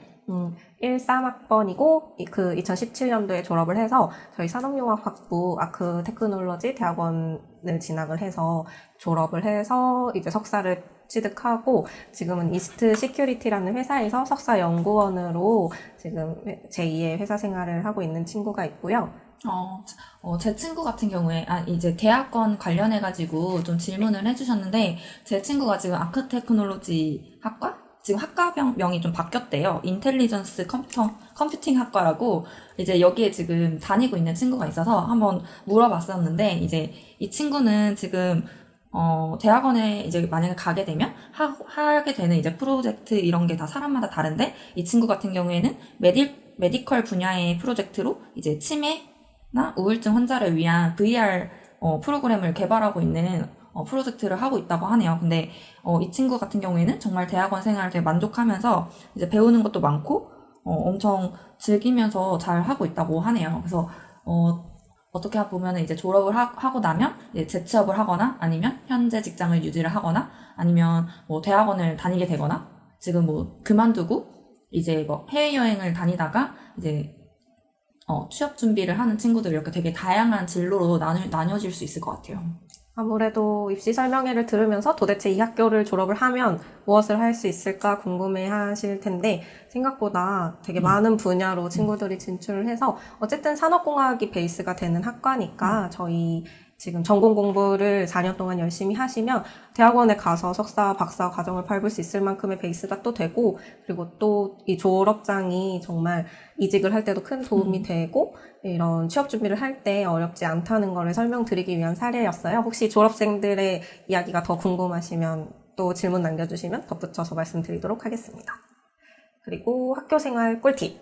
13학번이고 그 2017년도에 졸업을 해서 저희 산업융합학부 아크테크놀로지 대학원을 진학을 해서 졸업을 해서 이제 석사를 취득하고 지금은 이스트 시큐리티라는 회사에서 석사 연구원으로 지금 제2의 회사 생활을 하고 있는 친구가 있고요. 제 친구 같은 경우에, 이제 대학원 관련해가지고 좀 질문을 해주셨는데, 제 친구가 지금 아크테크놀로지 학과? 지금 학과명이 좀 바뀌었대요. 인텔리전스 컴퓨팅 학과라고, 이제 여기에 지금 다니고 있는 친구가 있어서 한번 물어봤었는데, 이제 이 친구는 지금, 대학원에 이제 만약에 가게 되면, 하게 되는 이제 프로젝트 이런 게 다 사람마다 다른데, 이 친구 같은 경우에는 메디컬 분야의 프로젝트로 이제 치매나 우울증 환자를 위한 VR 프로그램을 개발하고 있는 프로젝트를 하고 있다고 하네요. 근데 이 친구 같은 경우에는 정말 대학원 생활을 되게 만족하면서 이제 배우는 것도 많고 엄청 즐기면서 잘 하고 있다고 하네요. 그래서 어떻게 보면 이제 졸업을 하고 나면 이제 재취업을 하거나 아니면 현재 직장을 유지를 하거나 아니면 뭐 대학원을 다니게 되거나 지금 뭐 그만두고 이제 뭐 해외여행을 다니다가 이제 취업 준비를 하는 친구들 이렇게 되게 다양한 진로로 나뉘어질 수 있을 것 같아요. 아무래도 입시 설명회를 들으면서 도대체 이 학교를 졸업을 하면 무엇을 할 수 있을까 궁금해 하실 텐데 생각보다 되게 많은 분야로 친구들이 진출을 해서 어쨌든 산업공학이 베이스가 되는 학과니까 저희 지금 전공 공부를 4년 동안 열심히 하시면 대학원에 가서 석사, 박사 과정을 밟을 수 있을 만큼의 베이스가 또 되고 그리고 또 이 졸업장이 정말 이직을 할 때도 큰 도움이 되고 이런 취업 준비를 할 때 어렵지 않다는 거를 설명드리기 위한 사례였어요. 혹시 졸업생들의 이야기가 더 궁금하시면 또 질문 남겨주시면 덧붙여서 말씀드리도록 하겠습니다. 그리고 학교 생활 꿀팁.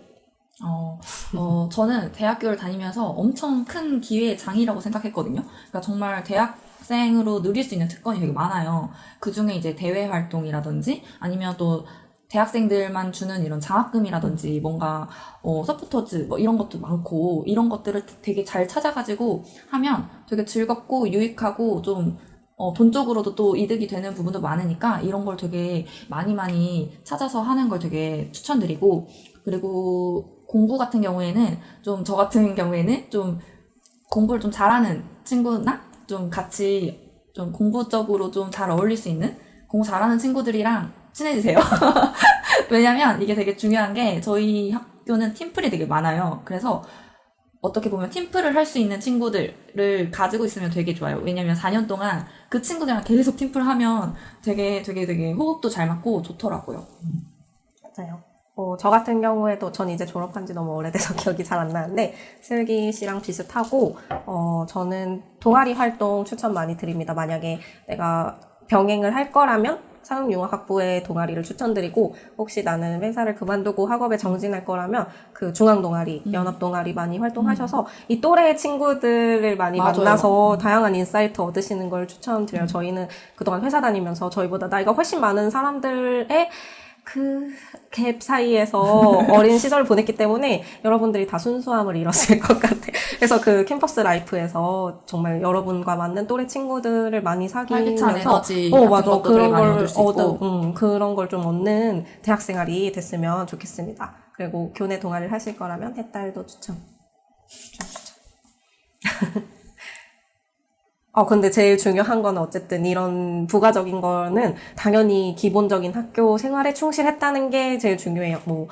저는 대학교를 다니면서 엄청 큰 기회의 장이라고 생각했거든요. 그러니까 정말 대학생으로 누릴 수 있는 특권이 되게 많아요. 그 중에 이제 대외 활동이라든지 아니면 또 대학생들만 주는 이런 장학금이라든지 뭔가 서포터즈 뭐 이런 것도 많고 이런 것들을 되게 잘 찾아가지고 하면 되게 즐겁고 유익하고 좀 돈적으로도 또 이득이 되는 부분도 많으니까 이런 걸 되게 많이 찾아서 하는 걸 되게 추천드리고 그리고 공부 같은 경우에는 좀 저 같은 경우에는 좀 공부를 좀 잘하는 친구나 좀 같이 좀 공부적으로 좀 잘 어울릴 수 있는 공부 잘하는 친구들이랑 친해지세요. 왜냐면 이게 되게 중요한 게 저희 학교는 팀플이 되게 많아요. 그래서 어떻게 보면 팀플을 할 수 있는 친구들을 가지고 있으면 되게 좋아요. 왜냐면 4년 동안 그 친구들이랑 계속 팀플하면 되게 호흡도 잘 맞고 좋더라고요. 맞아요. 저 같은 경우에도 전 이제 졸업한 지 너무 오래돼서 기억이 잘 안 나는데 슬기 씨랑 비슷하고 저는 동아리 활동 추천 많이 드립니다. 만약에 내가 병행을 할 거라면 산업융합학부의 동아리를 추천드리고 혹시 나는 회사를 그만두고 학업에 정진할 거라면 그 중앙동아리, 연합동아리 많이 활동하셔서 이 또래 친구들을 많이 맞아요. 만나서 다양한 인사이트 얻으시는 걸 추천드려요. 저희는 그동안 회사 다니면서 저희보다 나이가 훨씬 많은 사람들의 그 갭 사이에서 어린 시절을 보냈기 때문에 여러분들이 다 순수함을 잃었을 것 같아요. 그래서 그 캠퍼스 라이프에서 정말 여러분과 맞는 또래 친구들을 많이 활기찬 사귀면서 에너지 같은 맞아. 것들을 그런 많이 걸 얻을 수 있고. 그런 걸 좀 얻는 대학생활이 됐으면 좋겠습니다. 그리고 교내 동아리를 하실 거라면 해딸도 추천. 근데 제일 중요한 건 어쨌든 이런 부가적인 거는 당연히 기본적인 학교 생활에 충실했다는 게 제일 중요해요. 뭐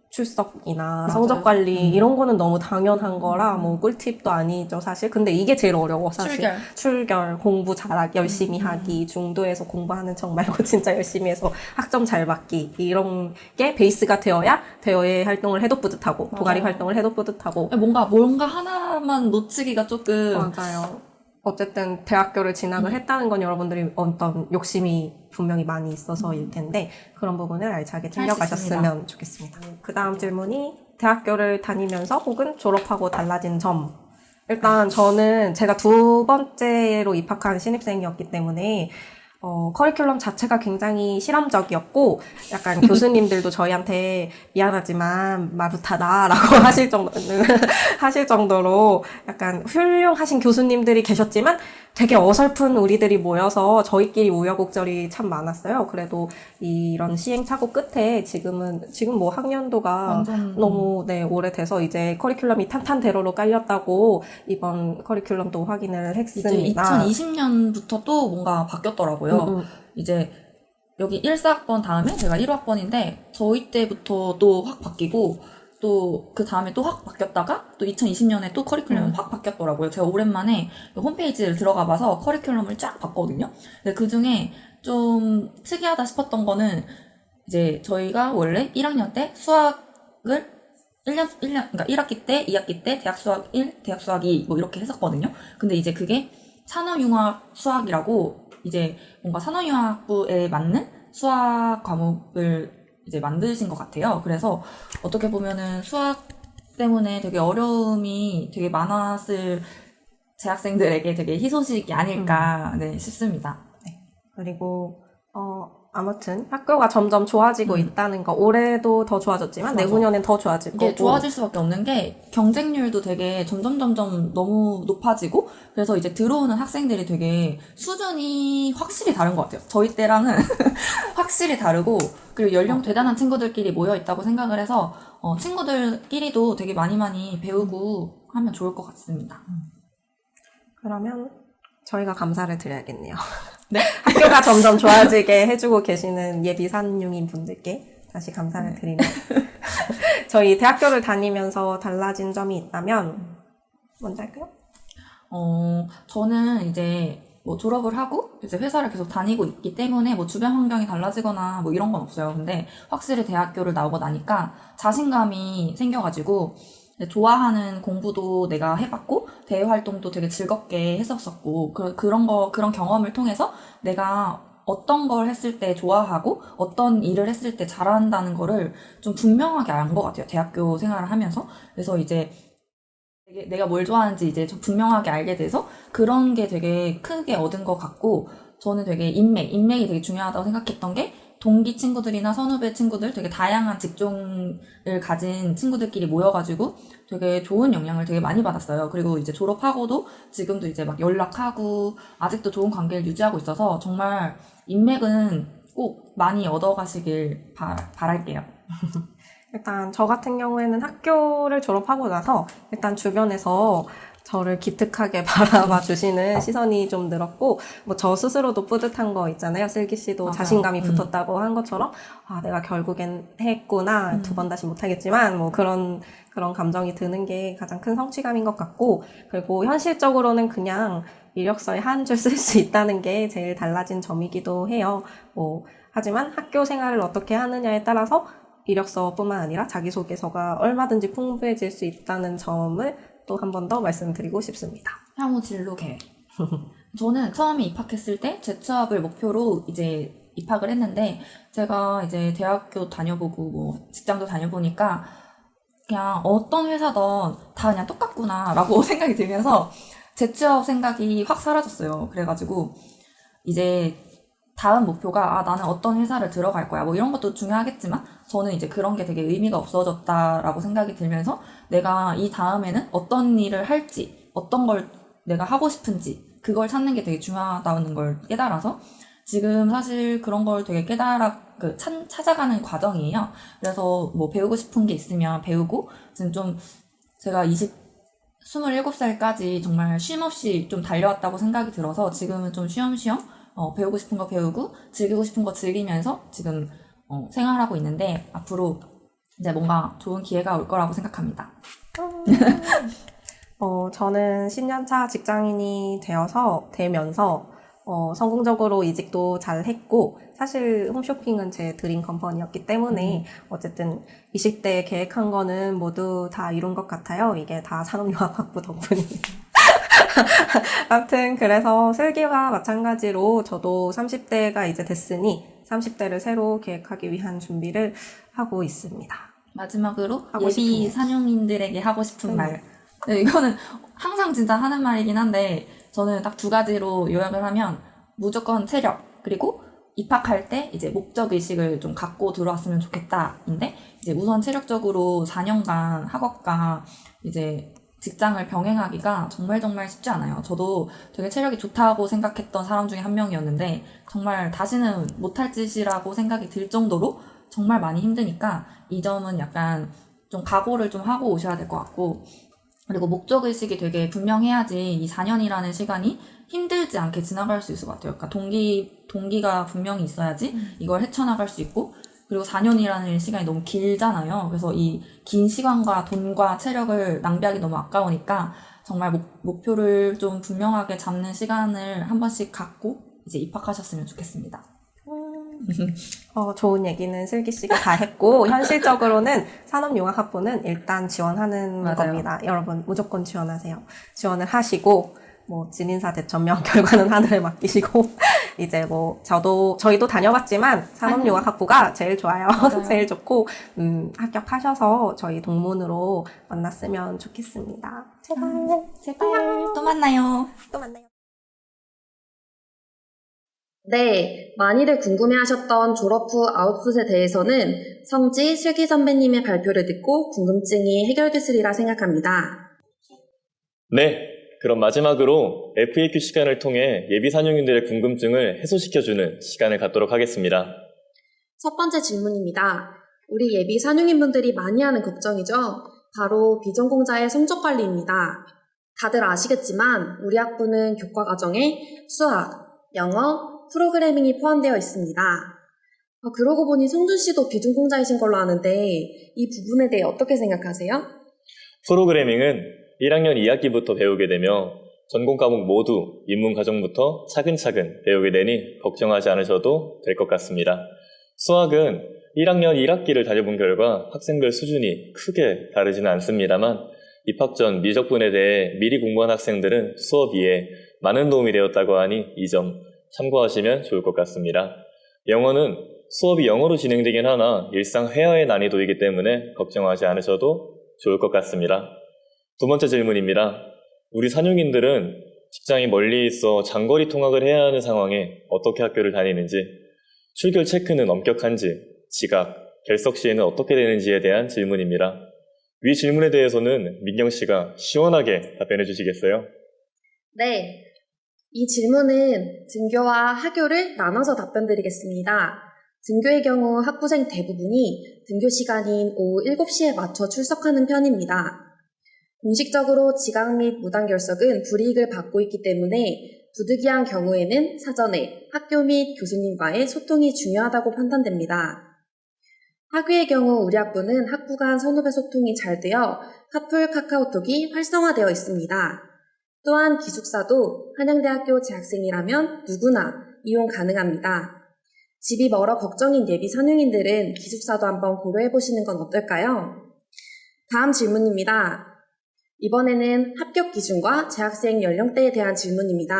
출석이나 맞아요. 성적 관리 이런 거는 너무 당연한 거라 뭐 꿀팁도 아니죠, 사실. 근데 이게 제일 어려워, 사실. 출결, 공부 잘하기, 열심히 하기, 중도에서 공부하는 척 말고 진짜 열심히 해서 학점 잘 받기 이런 게 베이스가 되어야 대외 활동을 해도 뿌듯하고 동아리 활동을 해도 뿌듯하고 뭔가 하나만 놓치기가 조금 맞아요. 어쨌든 대학교를 진학을 했다는 건 여러분들이 어떤 욕심이 분명히 많이 있어서일 텐데 그런 부분을 알차게 챙겨가셨으면 좋겠습니다. 그 다음 질문이 대학교를 다니면서 혹은 졸업하고 달라진 점. 일단 저는 제가 두 번째로 입학한 신입생이었기 때문에 커리큘럼 자체가 굉장히 실험적이었고, 약간 교수님들도 저희한테 미안하지만 마루타다라고 하실 정도로 약간 훌륭하신 교수님들이 계셨지만 되게 어설픈 우리들이 모여서 저희끼리 우여곡절이 참 많았어요. 그래도 이런 시행착오 끝에 지금 뭐 학년도가 완전 너무 오래돼서 이제 커리큘럼이 탄탄대로로 깔렸다고 이번 커리큘럼도 확인을 이제 했습니다. 2020년부터 또 뭔가 바뀌었더라고요. 이제 여기 1사학번 다음에 제가 1호학번인데 저희 때부터 또 확 바뀌고 또 그 다음에 또 확 바뀌었다가 또 2020년에 또 커리큘럼이 확 바뀌었더라고요. 제가 오랜만에 홈페이지를 들어가 봐서 커리큘럼을 쫙 봤거든요. 근데 그 중에 좀 특이하다 싶었던 거는 이제 저희가 원래 1학년 때 수학을 1년, 그러니까 1학기 때, 2학기 때, 대학 수학 1, 대학 수학 2, 뭐 이렇게 했었거든요. 근데 이제 그게 산업융합 수학이라고 이제 뭔가 산업융합부에 맞는 수학 과목을 이제 만드신 것 같아요. 그래서 어떻게 보면은 수학 때문에 되게 어려움이 되게 많았을 재학생들에게 되게 희소식이 아닐까 네, 싶습니다. 그리고 아무튼 학교가 점점 좋아지고 있다는 거 올해도 더 좋아졌지만 맞아. 내후년엔 더 좋아질 이게 거고 좋아질 수밖에 없는 게 경쟁률도 되게 점점 너무 높아지고 그래서 이제 들어오는 학생들이 되게 수준이 확실히 다른 것 같아요. 저희 때랑은 확실히 다르고 그리고 연령 대단한 친구들끼리 모여 있다고 생각을 해서 친구들끼리도 되게 많이 배우고 하면 좋을 것 같습니다. 그러면 저희가 감사를 드려야겠네요. 네? 학교가 점점 좋아지게 해주고 계시는 예비 산육인 분들께 다시 감사를 드리며 저희 대학교를 다니면서 달라진 점이 있다면 먼저 할까요? 저는 이제 뭐 졸업을 하고 이제 회사를 계속 다니고 있기 때문에 뭐 주변 환경이 달라지거나 뭐 이런 건 없어요. 근데 확실히 대학교를 나오고 나니까 자신감이 생겨가지고 좋아하는 공부도 내가 해봤고 대외 활동도 되게 즐겁게 했었었고 그런 경험을 통해서 내가 어떤 걸 했을 때 좋아하고 어떤 일을 했을 때 잘한다는 거를 좀 분명하게 알 것 같아요. 대학교 생활을 하면서. 그래서 이제 내가 뭘 좋아하는지 이제 좀 분명하게 알게 돼서 그런 게 되게 크게 얻은 것 같고 저는 되게 인맥이 되게 중요하다고 생각했던 게 동기 친구들이나 선후배 친구들 되게 다양한 직종을 가진 친구들끼리 모여가지고 되게 좋은 영향을 되게 많이 받았어요. 그리고 이제 졸업하고도 지금도 이제 막 연락하고 아직도 좋은 관계를 유지하고 있어서 정말 인맥은 꼭 많이 얻어가시길 바랄게요. 일단 저 같은 경우에는 학교를 졸업하고 나서 일단 주변에서 저를 기특하게 바라봐 주시는 시선이 좀 늘었고 뭐 저 스스로도 뿌듯한 거 있잖아요. 슬기 씨도 맞아요. 자신감이 붙었다고 한 것처럼 아 내가 결국엔 했구나. 두 번 다시 못하겠지만 뭐 그런 감정이 드는 게 가장 큰 성취감인 것 같고 그리고 현실적으로는 그냥 이력서에 한 줄 쓸 수 있다는 게 제일 달라진 점이기도 해요. 뭐 하지만 학교 생활을 어떻게 하느냐에 따라서 이력서뿐만 아니라 자기소개서가 얼마든지 풍부해질 수 있다는 점을 또 한 번 더 말씀드리고 싶습니다. 향후 진로 계획. 저는 처음에 입학했을 때 재취업을 목표로 이제 입학을 했는데 제가 이제 대학교 다녀보고 뭐 직장도 다녀보니까 그냥 어떤 회사든 다 그냥 똑같구나라고 생각이 들면서 재취업 생각이 확 사라졌어요. 그래가지고 이제 다음 목표가 나는 어떤 회사를 들어갈 거야 뭐 이런 것도 중요하겠지만 저는 이제 그런 게 되게 의미가 없어졌다라고 생각이 들면서 내가 이 다음에는 어떤 일을 할지 어떤 걸 내가 하고 싶은지 그걸 찾는 게 되게 중요하다는 걸 깨달아서 지금 사실 그런 걸 되게 찾아가는 과정이에요. 그래서 뭐 배우고 싶은 게 있으면 배우고 지금 좀 제가 27살까지 정말 쉼 없이 좀 달려왔다고 생각이 들어서 지금은 좀 쉬엄쉬엄 배우고 싶은 거 배우고 즐기고 싶은 거 즐기면서 지금 생활하고 있는데 앞으로 이제 뭔가 좋은 기회가 올 거라고 생각합니다. 저는 10년차 직장인이 되면서 성공적으로 이직도 잘 했고 사실 홈쇼핑은 제 드림 컴퍼니였기 때문에 어쨌든 20대에 계획한 거는 모두 다 이룬 것 같아요. 이게 다 산업융합학부 덕분이에요. 아무튼 그래서 슬기와 마찬가지로 저도 30대가 이제 됐으니 30대를 새로 계획하기 위한 준비를 하고 있습니다. 마지막으로 하고 예비 싶은 산용인들에게 하고 싶은 말. 네, 이거는 항상 진짜 하는 말이긴 한데 저는 딱 두 가지로 요약을 하면 무조건 체력 그리고 입학할 때 이제 목적 의식을 좀 갖고 들어왔으면 좋겠다인데 이제 우선 체력적으로 4년간 학업과 이제 직장을 병행하기가 정말 쉽지 않아요. 저도 되게 체력이 좋다고 생각했던 사람 중에 한 명이었는데 정말 다시는 못할 짓이라고 생각이 들 정도로 정말 많이 힘드니까 이 점은 약간 좀 각오를 좀 하고 오셔야 될 것 같고 그리고 목적의식이 되게 분명해야지 이 4년이라는 시간이 힘들지 않게 지나갈 수 있을 것 같아요. 그러니까 동기가 분명히 있어야지 이걸 헤쳐나갈 수 있고, 그리고 4년이라는 시간이 너무 길잖아요. 그래서 이 긴 시간과 돈과 체력을 낭비하기 너무 아까우니까 정말 목표를 좀 분명하게 잡는 시간을 한 번씩 갖고 이제 입학하셨으면 좋겠습니다. 좋은 얘기는 슬기 씨가 다 했고, 현실적으로는 산업융합학부는 일단 지원하는 맞아요. 겁니다. 여러분 무조건 지원하세요. 지원을 하시고, 진인사 대천명 결과는 하늘에 맡기시고, 이제 저희도 다녀봤지만 산업융합학부가 제일 좋아요. 맞아요. 제일 좋고, 합격하셔서 저희 동문으로 만났으면 좋겠습니다. 제발 또 만나요. 또 만나요. 네, 많이들 궁금해하셨던 졸업 후 아웃풋에 대해서는 성지 슬기 선배님의 발표를 듣고 궁금증이 해결됐으리라 생각합니다. 네, 그럼 마지막으로 FAQ 시간을 통해 예비 산용인들의 궁금증을 해소시켜주는 시간을 갖도록 하겠습니다. 첫 번째 질문입니다. 우리 예비 산용인분들이 많이 하는 걱정이죠? 바로 비전공자의 성적 관리입니다. 다들 아시겠지만 우리 학부는 교과 과정에 수학, 영어, 프로그래밍이 포함되어 있습니다. 그러고 보니 성준 씨도 비전공자이신 걸로 아는데 이 부분에 대해 어떻게 생각하세요? 프로그래밍은 1학년 2학기부터 배우게 되며 전공 과목 모두 입문 과정부터 차근차근 배우게 되니 걱정하지 않으셔도 될 것 같습니다. 수학은 1학년 1학기를 다녀본 결과 학생별 수준이 크게 다르지는 않습니다만 입학 전 미적분에 대해 미리 공부한 학생들은 수업 이에 많은 도움이 되었다고 하니 이 점 참고하시면 좋을 것 같습니다. 영어는 수업이 영어로 진행되긴 하나 일상 회화의 난이도이기 때문에 걱정하지 않으셔도 좋을 것 같습니다. 두 번째 질문입니다. 우리 산용인들은 직장이 멀리 있어 장거리 통학을 해야 하는 상황에 어떻게 학교를 다니는지, 출결 체크는 엄격한지, 지각, 결석 시에는 어떻게 되는지에 대한 질문입니다. 위 질문에 대해서는 민경 씨가 시원하게 답변해 주시겠어요? 네, 이 질문은 등교와 하교를 나눠서 답변드리겠습니다. 등교의 경우 학부생 대부분이 등교 시간인 오후 7시에 맞춰 출석하는 편입니다. 공식적으로 지각 및 무단 결석은 불이익을 받고 있기 때문에 부득이한 경우에는 사전에 학교 및 교수님과의 소통이 중요하다고 판단됩니다. 하교의 경우 우리 학부는 학부 간 선후배 소통이 잘 되어 카풀 카카오톡이 활성화되어 있습니다. 또한 기숙사도 한양대학교 재학생이라면 누구나 이용 가능합니다. 집이 멀어 걱정인 예비 산용인들은 기숙사도 한번 고려해보시는 건 어떨까요? 다음 질문입니다. 이번에는 합격 기준과 재학생 연령대에 대한 질문입니다.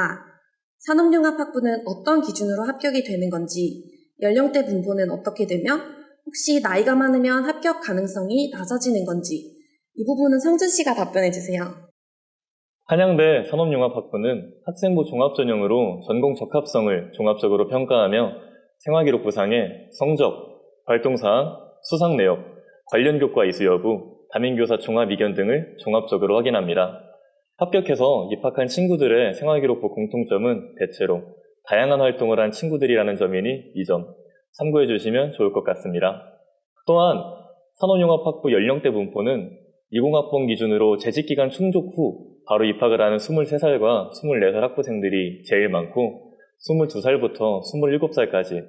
산업융합학부는 어떤 기준으로 합격이 되는 건지, 연령대 분포는 어떻게 되며, 혹시 나이가 많으면 합격 가능성이 낮아지는 건지, 이 부분은 성준 씨가 답변해 주세요. 한양대 산업융합학부는 학생부 종합전형으로 전공 적합성을 종합적으로 평가하며 생활기록 부상의 성적, 활동사항, 수상 내역, 관련 교과 이수 여부, 담임교사 종합 이견 등을 종합적으로 확인합니다. 합격해서 입학한 친구들의 생활기록부 공통점은 대체로 다양한 활동을 한 친구들이라는 점이니 이 점 참고해 주시면 좋을 것 같습니다. 또한 산업융합학부 연령대 분포는 20학번 기준으로 재직기간 충족 후 바로 입학을 하는 23살과 24살 학부생들이 제일 많고 22살부터 27살까지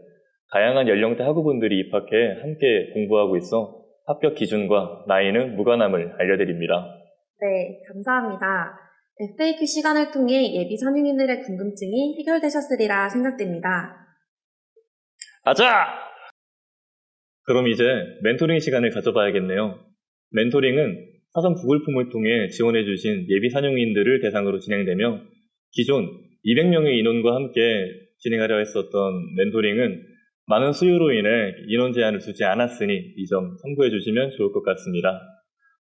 다양한 연령대 학우분들이 입학해 함께 공부하고 있어 합격 기준과 나이는 무관함을 알려드립니다. 네, 감사합니다. FAQ 시간을 통해 예비 산용인들의 궁금증이 해결되셨으리라 생각됩니다. 아자! 그럼 이제 멘토링 시간을 가져봐야겠네요. 멘토링은 사전 구글폼을 통해 지원해주신 예비 산용인들을 대상으로 진행되며 기존 200명의 인원과 함께 진행하려 했었던 멘토링은 많은 수요로 인해 인원 제한을 두지 않았으니 이 점 참고해 주시면 좋을 것 같습니다.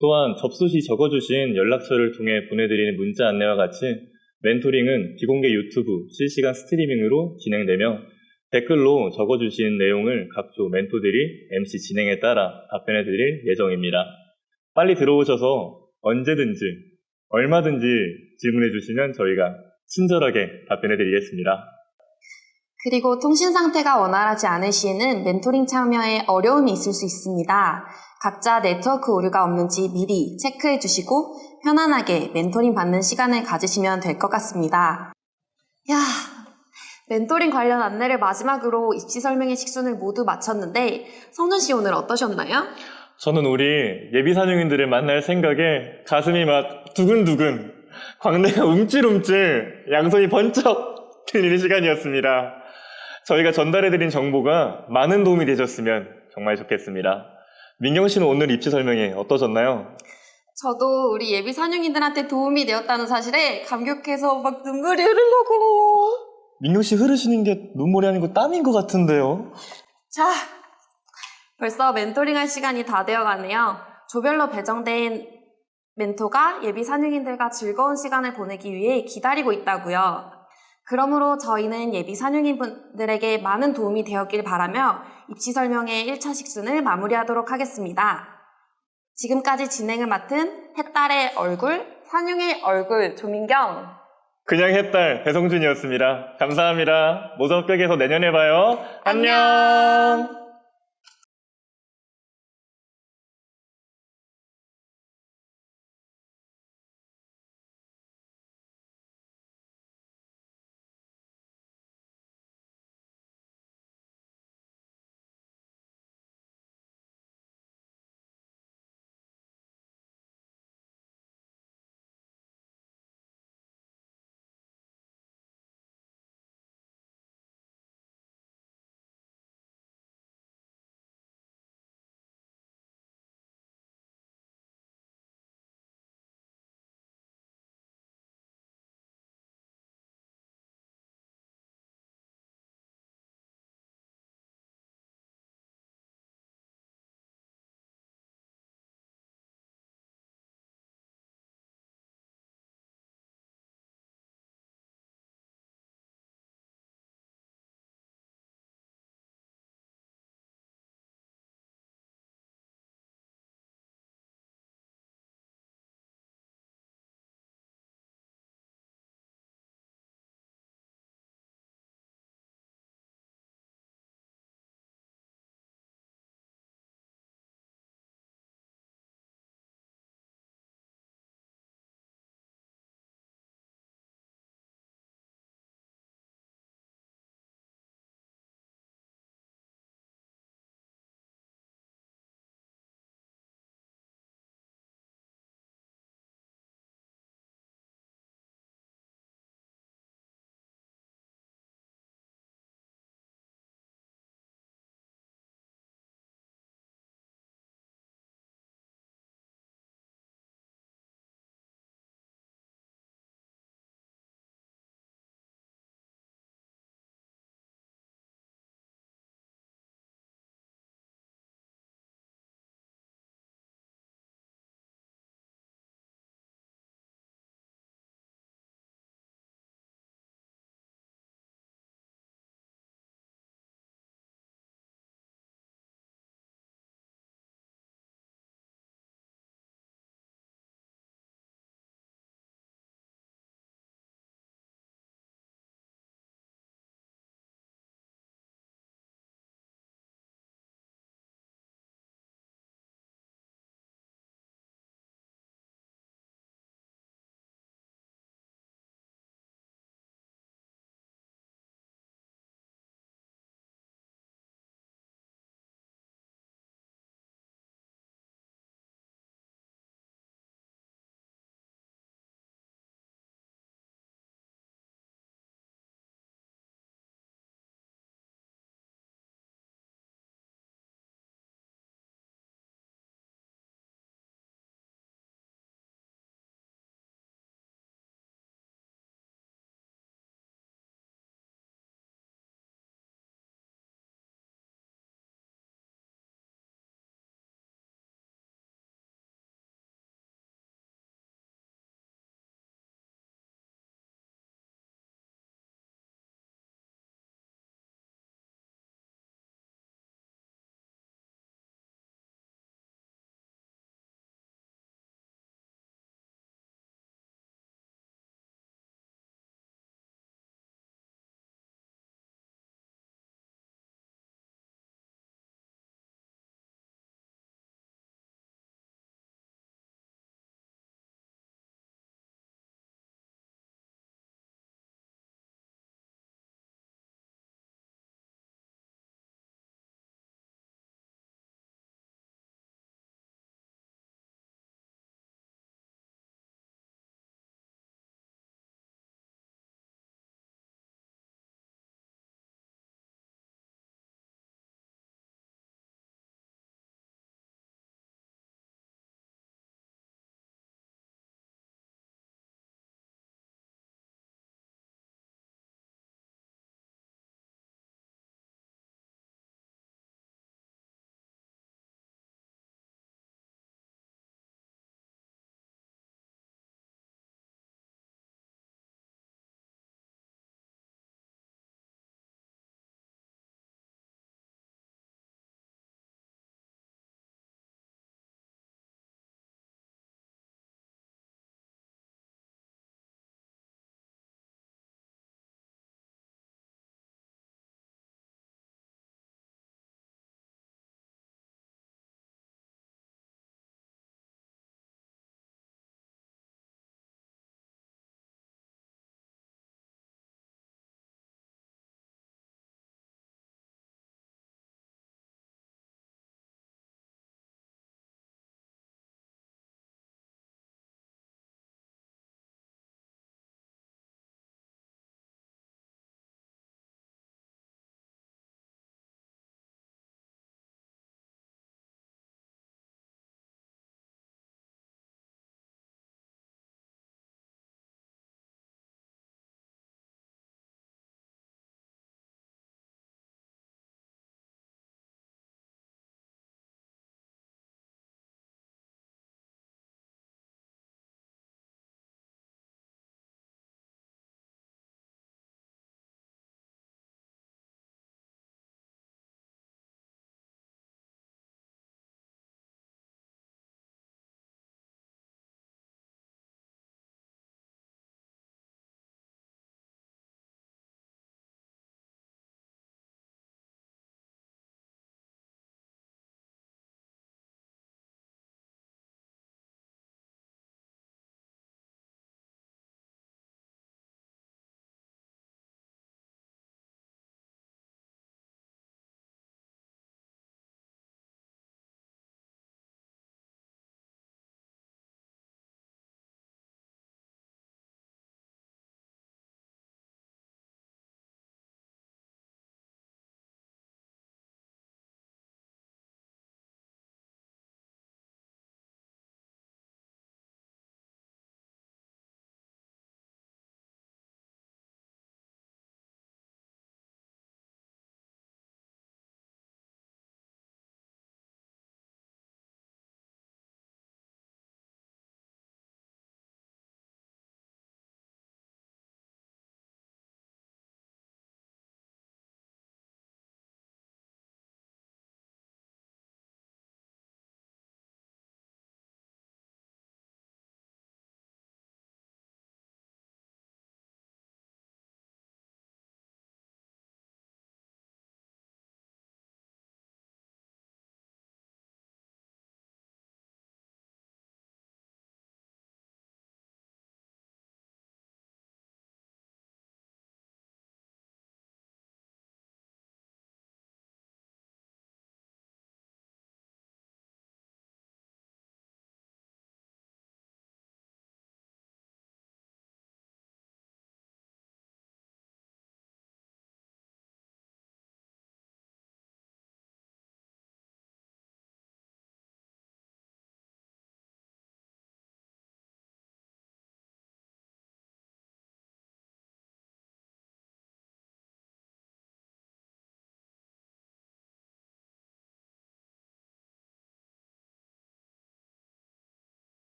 또한 접수 시 적어주신 연락처를 통해 보내드리는 문자 안내와 같이 멘토링은 비공개 유튜브 실시간 스트리밍으로 진행되며 댓글로 적어주신 내용을 각조 멘토들이 MC 진행에 따라 답변해 드릴 예정입니다. 빨리 들어오셔서 언제든지 얼마든지 질문해 주시면 저희가 친절하게 답변해 드리겠습니다. 그리고 통신 상태가 원활하지 않을 시에는 멘토링 참여에 어려움이 있을 수 있습니다. 각자 네트워크 오류가 없는지 미리 체크해 주시고 편안하게 멘토링 받는 시간을 가지시면 될 것 같습니다. 야, 멘토링 관련 안내를 마지막으로 입시 설명회 식순을 모두 마쳤는데 성준 씨 오늘 어떠셨나요? 저는 우리 예비 산용인들을 만날 생각에 가슴이 막 두근두근, 광대가 움찔움찔, 양손이 번쩍 들리는 시간이었습니다. 저희가 전달해드린 정보가 많은 도움이 되셨으면 정말 좋겠습니다. 민경 씨는 오늘 입시 설명회 어떠셨나요? 저도 우리 예비 산용인들한테 도움이 되었다는 사실에 감격해서 막 눈물이 흐르려고. 민경 씨 흐르시는 게 눈물이 아니고 땀인 것 같은데요? 자, 벌써 멘토링 할 시간이 다 되어가네요. 조별로 배정된 멘토가 예비 산용인들과 즐거운 시간을 보내기 위해 기다리고 있다고요. 그러므로 저희는 예비 산용인 분들에게 많은 도움이 되었길 바라며 입시 설명회 1차 식순을 마무리하도록 하겠습니다. 지금까지 진행을 맡은 햇달의 얼굴, 산용의 얼굴 조민경. 그냥 햇달 배성준이었습니다. 감사합니다. 모자 합격해서 내년에 봐요. 안녕.